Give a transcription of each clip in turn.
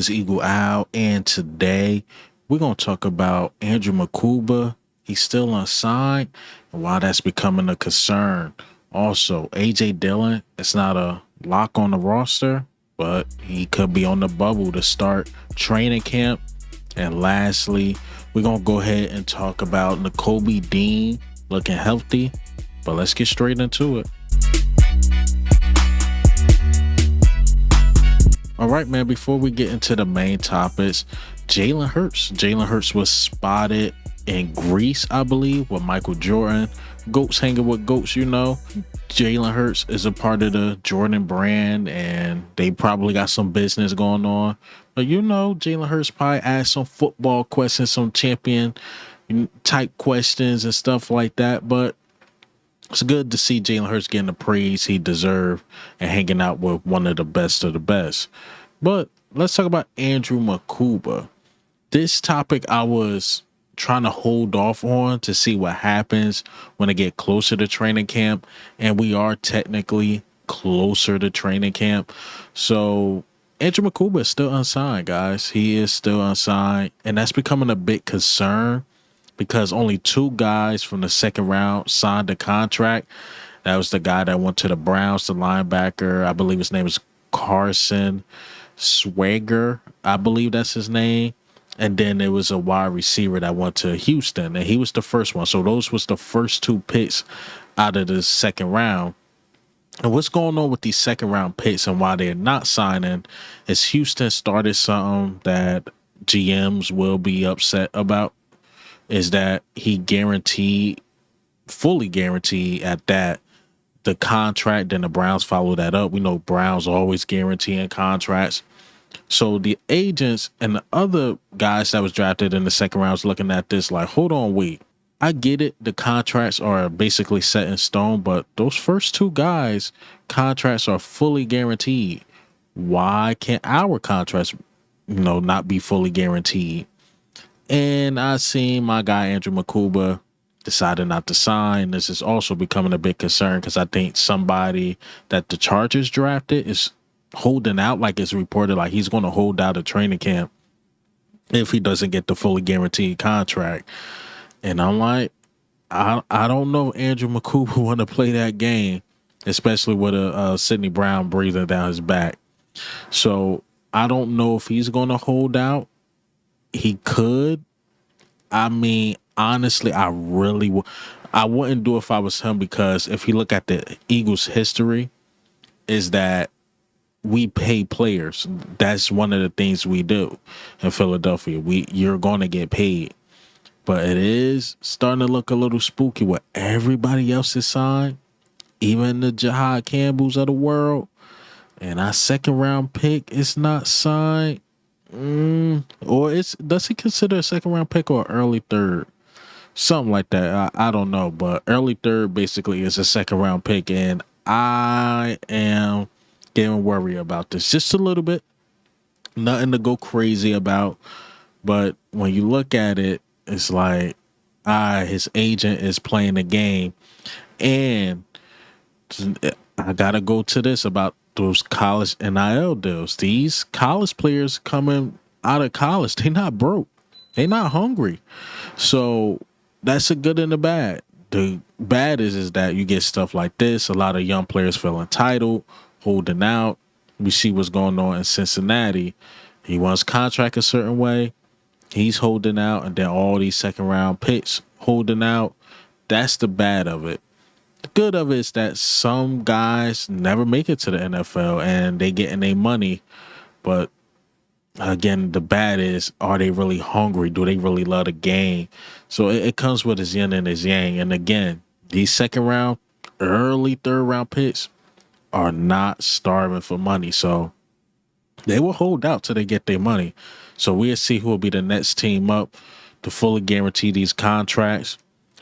Is Eagle Owl, and today we're gonna talk about Andrew Mukuba. He's still unsigned, and why that's becoming a concern. Also, AJ Dillon, it's not a lock on the roster, but he could be on the bubble to start training camp. And lastly, we're gonna go ahead and talk about Nakobe Dean looking healthy. But let's get straight into it. All right, man. Before we get into the main topics, Jalen Hurts. Jalen Hurts was spotted in Greece, I believe, with Michael Jordan. Goats hanging with goats, you know. Jalen Hurts is a part of the Jordan brand, and they probably got some business going on. But you know, Jalen Hurts probably asked some football questions, some champion type questions and stuff like that. But it's good to see Jalen Hurts getting the praise he deserved and hanging out with one of the best of the best. But let's talk about Andrew Mukuba. This topic I was trying to hold off on to see what happens when I get closer to training camp. And we are technically closer to training camp. So Andrew Mukuba is still unsigned, guys. He is still unsigned. And that's becoming a big concern because only two guys from the second round signed a contract. That was the guy that went to the Browns, the linebacker. I believe his name is Carson Swagger. I believe that's his name. And then there was a wide receiver that went to Houston, and he was the first one. So those was the first two picks out of the second round. And what's going on with these second round picks and why they're not signing is Houston started something that GMs will be upset about, is that he guaranteed, fully guaranteed at that, the contract. Then the Browns follow that up. We know Browns always guaranteeing contracts. So the agents and the other guys that was drafted in the second round was looking at this like, hold on, wait. I get it. The contracts are basically set in stone, but those first two guys' contracts are fully guaranteed. Why can't our contracts, not be fully guaranteed? And I seen my guy Andrew Mukuba decided not to sign. This is also becoming a big concern because I think somebody that the Chargers drafted is holding out, like it's reported, like he's going to hold out a training camp if he doesn't get the fully guaranteed contract. And I'm like, I don't know if Andrew Mukuba want to play that game, especially with a Sidney Brown breathing down his back. So I don't know if he's going to hold out. He could. I mean, honestly, I wouldn't do it if I was him, because if you look at the Eagles' history, is that we pay players. That's one of the things we do in Philadelphia. You're going to get paid. But it is starting to look a little spooky with everybody else is signed, even the Jahad Campbells of the world. And our second round pick is not signed. Or does he consider a second round pick or early third? Something like that. I don't know. But early third basically is a second round pick. And I am getting worried about this just a little bit. Nothing to go crazy about. But when you look at it, it's like, his agent is playing the game. And I got to go to this about those college NIL deals. These college players coming out of college, they not broke. They not hungry. So that's a good and a bad. The bad is that you get stuff like this. A lot of young players feel entitled, holding out. We see what's going on in Cincinnati. He wants contract a certain way. He's holding out, and then all these second round picks holding out. That's the bad of it. The good of it is that some guys never make it to the NFL and they getting their money. But again, the bad is, are they really hungry? Do they really love the game? So it comes with his yin and his yang. And again, these second round, early third round picks are not starving for money. So they will hold out till they get their money. So we'll see who will be the next team up to fully guarantee these contracts.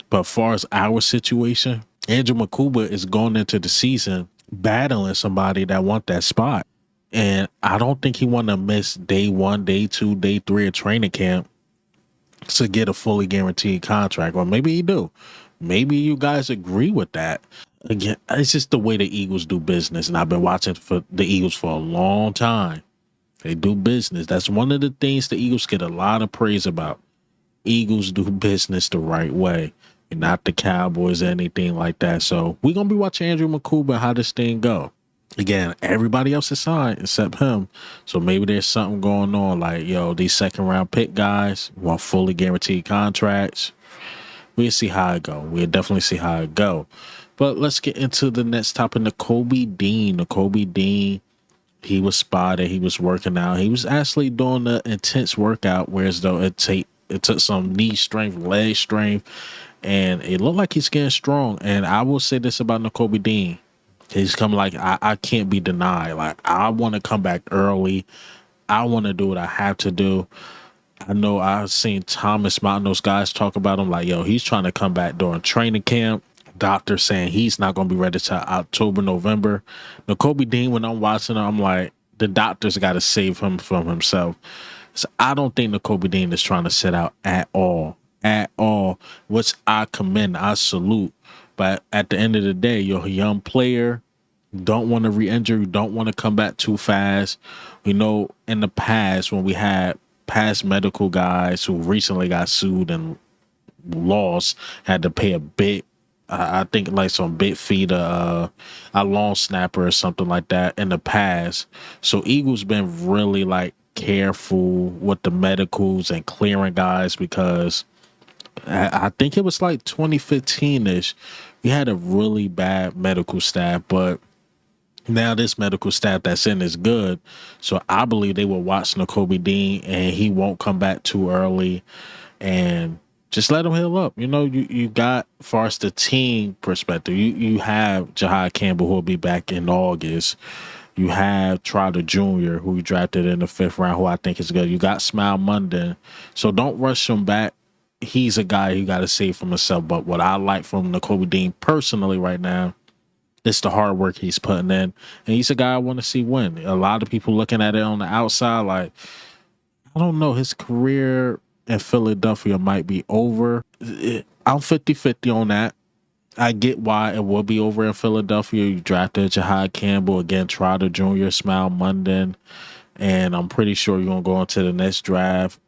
But as far as our situation, Andrew Mukuba is going into the season battling somebody that want that spot. And I don't think he want to miss day one, day two, day three of training camp to get a fully guaranteed contract. Or maybe he do. Maybe you guys agree with that. Again, it's just the way the Eagles do business. And I've been watching for the Eagles for a long time. They do business. That's one of the things the Eagles get a lot of praise about. Eagles do business the right way, and not the Cowboys or anything like that. So we're gonna be watching Andrew Mukuba how this thing go. Again, everybody else is signed except him. So maybe there's something going on. Like, yo, these second round pick guys want fully guaranteed contracts. We'll see how it go. We'll definitely see how it go. But let's get into the next topic. Nakobe Dean. Nakobe Dean, he was spotted. He was working out. He was actually doing the intense workout, whereas though it took some knee strength, leg strength, and it looked like he's getting strong. And I will say this about Nakobe Dean. He's come like I can't be denied. Like I want to come back early. I want to do what I have to do. I know I've seen Thomas Mountain, those guys talk about him like, yo, he's trying to come back during training camp. Doctor saying he's not going to be ready till October, November. Nakobe Dean, when I'm watching him, I'm like, the doctor's got to save him from himself. So I don't think Nakobe Dean is trying to sit out at all, which I commend, I salute. But at the end of the day, you're a young player, don't want to re-injure, don't want to come back too fast. We know in the past when we had past medical guys who recently got sued and lost, had to pay a bit. I think like some bit fee to a long snapper or something like that in the past. So Eagles been really like careful with the medicals and clearing guys because I think it was like 2015ish. We had a really bad medical staff, but now this medical staff that's in is good. So I believe they will watch Nakobe Dean and he won't come back too early and just let him heal up. You know, you got, far as the team perspective, you have Jahad Campbell who will be back in August. You have Trotter Jr., who you drafted in the 5th round, who I think is good. You got Smile Monday. So don't rush him back. He's a guy you got to save from himself. But what I like from Nakobe Dean personally right now, it's the hard work he's putting in. And he's a guy I want to see win. A lot of people looking at it on the outside like, I don't know, his career in Philadelphia might be over. I'm 50-50 on that. I get why it will be over in Philadelphia. You drafted Jahad Campbell, again, Trotter Jr., Smile Monday, and I'm pretty sure you're going to go into the next draft,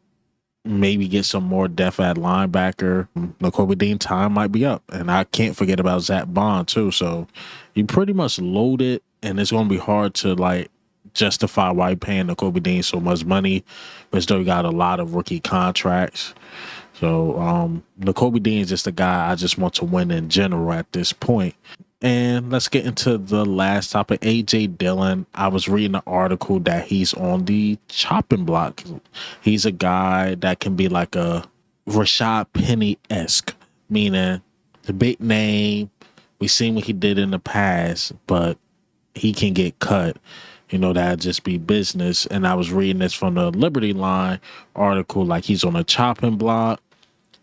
maybe get some more depth at linebacker. Nakobe Dean time might be up. And I can't forget about Zach Bond, too. So you pretty much loaded, and it's going to be hard to, like, justify why you're paying Nakobe Dean so much money, but still got a lot of rookie contracts. So Nakobe Dean is just a guy I just want to win in general at this point. And let's get into the last topic. AJ Dillon. I was reading an article that he's on the chopping block. He's a guy that can be like a Rashad Penny-esque, meaning the big name. We've seen what he did in the past, but he can get cut. You know, that'd just be business. And I was reading this from the Liberty Line article, like he's on a chopping block.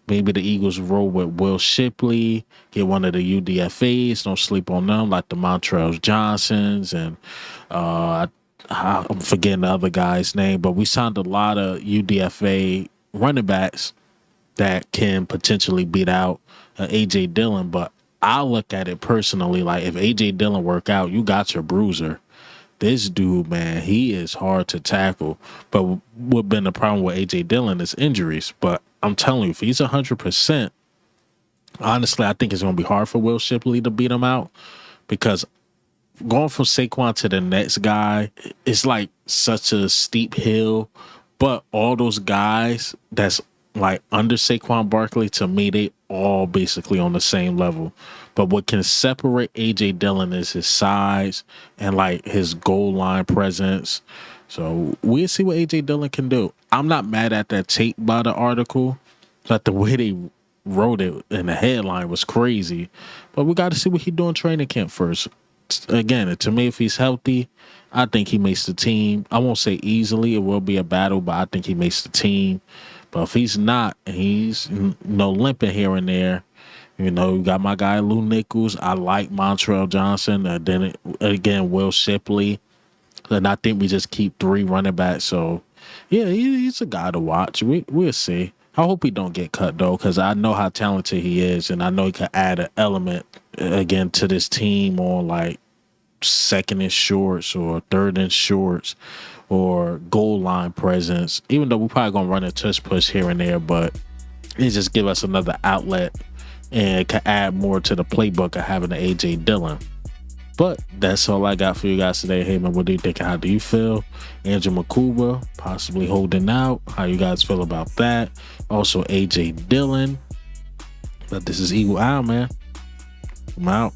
Maybe the Eagles roll with Will Shipley, get one of the UDFAs, don't sleep on them, like the Montrell Johnsons. And I'm forgetting the other guy's name, but we signed a lot of UDFA running backs that can potentially beat out A.J. Dillon. But I look at it personally, like if A.J. Dillon work out, you got your bruiser. This dude, man, he is hard to tackle. But what's been the problem with A.J. Dillon is injuries. But I'm telling you, if he's 100%, honestly, I think it's going to be hard for Will Shipley to beat him out because going from Saquon to the next guy, it's like such a steep hill. But all those guys that's like under Saquon Barkley, to me, they all basically on the same level. But what can separate AJ Dillon is his size and like his goal line presence. So we'll see what AJ Dillon can do. I'm not mad at that tape by the article, but the way they wrote it in the headline was crazy. But we got to see what he do in training camp first. Again, to me, if he's healthy, I think he makes the team. I won't say easily. It will be a battle, but I think he makes the team. But if he's not, and he's limping here and there, you got my guy Lou Nichols. I like Montrell Johnson. Then again, Will Shipley. And I think we just keep 3 running backs. So, yeah, he's a guy to watch. We'll see. I hope he don't get cut, though, because I know how talented he is, and I know he could add an element, again, to this team on, like, second and shorts or third and shorts or goal line presence. Even though we're probably gonna run a touch push here and there, but it just give us another outlet and can add more to the playbook of having an AJ Dillon. But that's all I got for you guys today. Hey man, what do you think? How do you feel? Andrew Mukuba possibly holding out. How you guys feel about that? Also AJ Dillon. But this is Eagle Eye, man. I'm out.